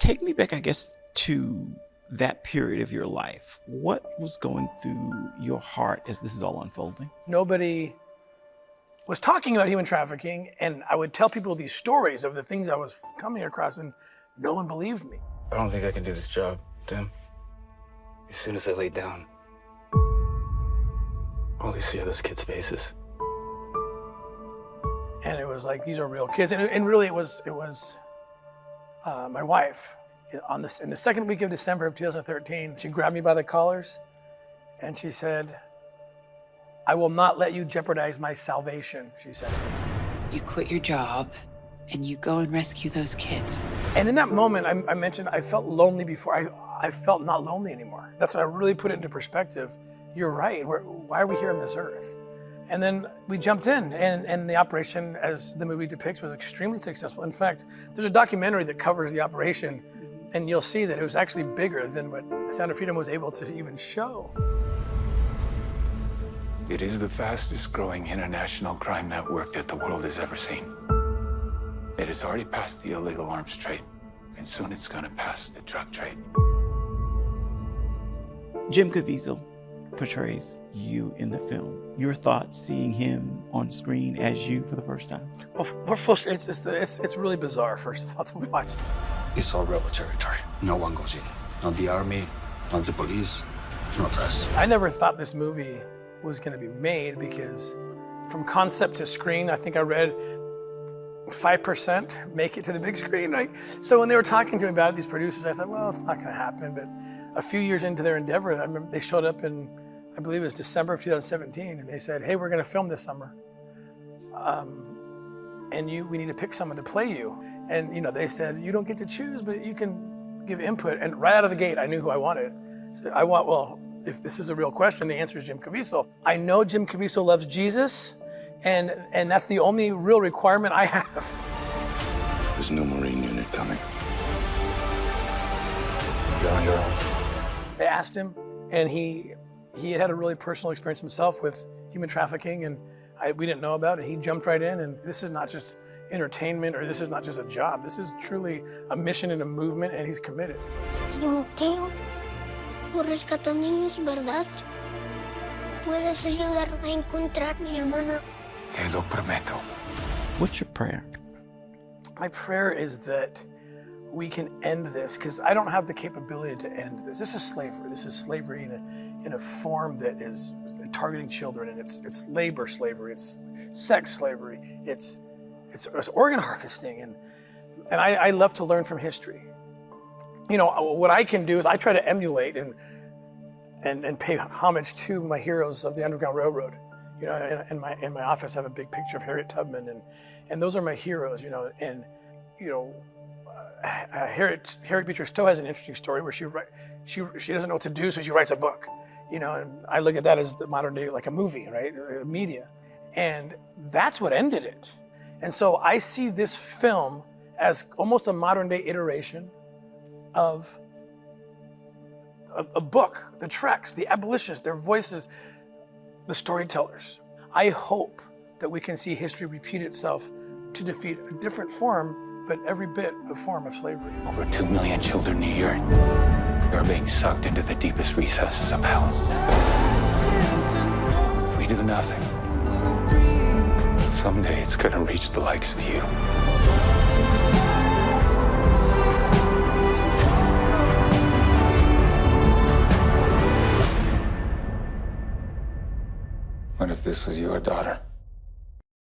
Take me back, I guess, to that period of your life. What was going through your heart as this is all unfolding? Nobody was talking about human trafficking, and I would tell people these stories of the things I was coming across, and no one believed me. I don't think I can do this job, Tim. As soon as I lay down, all I see are those kids' faces. And it was like, these are real kids. And really it was my wife. In the second week of December of 2013, she grabbed me by the collars and she said, "I will not let you jeopardize my salvation," she said. You quit your job and you go and rescue those kids. And in that moment, I mentioned I felt lonely before. I felt not lonely anymore. That's when I really put it into perspective. You're right, why are we here on this earth? And then we jumped in, and the operation, as the movie depicts, was extremely successful. In fact, there's a documentary that covers the operation, and you'll see that it was actually bigger than what Sound of Freedom was able to even show. It is the fastest growing international crime network that the world has ever seen. It has already passed the illegal arms trade, and soon it's going to pass the drug trade. Jim Caviezel portrays you in the film. Your thoughts seeing him on screen as you for the first time? Well, it's really bizarre, first of all, to watch. It's all rebel territory. No one goes in. Not the army, not the police, not us. I never thought this movie was going to be made because from concept to screen, I think I read 5% make it to the big screen, right? So when they were talking to me about it, these producers, I thought, well, it's not going to happen. But a few years into their endeavor, I remember they showed up in, I believe it was December of 2017, and they said, "Hey, we're going to film this summer, and we need to pick someone to play you." And they said, "You don't get to choose, but you can give input." And right out of the gate, I knew who I wanted. So well, if this is a real question, the answer is Jim Caviezel. I know Jim Caviezel loves Jesus, and that's the only real requirement I have. There's no Marine unit coming. You're on your own. They asked him, and he had a really personal experience himself with human trafficking, and we didn't know about it. He jumped right in, and this is not just entertainment, or this is not just a job. This is truly a mission and a movement, and he's committed. Timoteo, tú rescatas niños, ¿verdad? Puedes ayudarme a encontrar mi hermana. Te lo prometo. What's your prayer? My prayer is that we can end this, because I don't have the capability to end this. This is slavery. This is slavery in a form that is targeting children, and it's labor slavery, it's sex slavery, it's organ harvesting, and I love to learn from history. What I can do is I try to emulate and pay homage to my heroes of the Underground Railroad. In my office I have a big picture of Harriet Tubman, and those are my heroes. Harriet Beecher Stowe has an interesting story where she doesn't know what to do, so she writes a book. And I look at that as the modern day, like a movie, right? Media. And that's what ended it. And so I see this film as almost a modern day iteration of a book, the Treks, the abolitionists, their voices, the storytellers. I hope that we can see history repeat itself to defeat a different form, but every bit a form of slavery. Over 2 million children a year are being sucked into the deepest recesses of hell. If we do nothing, someday it's gonna reach the likes of you. What if this was your daughter?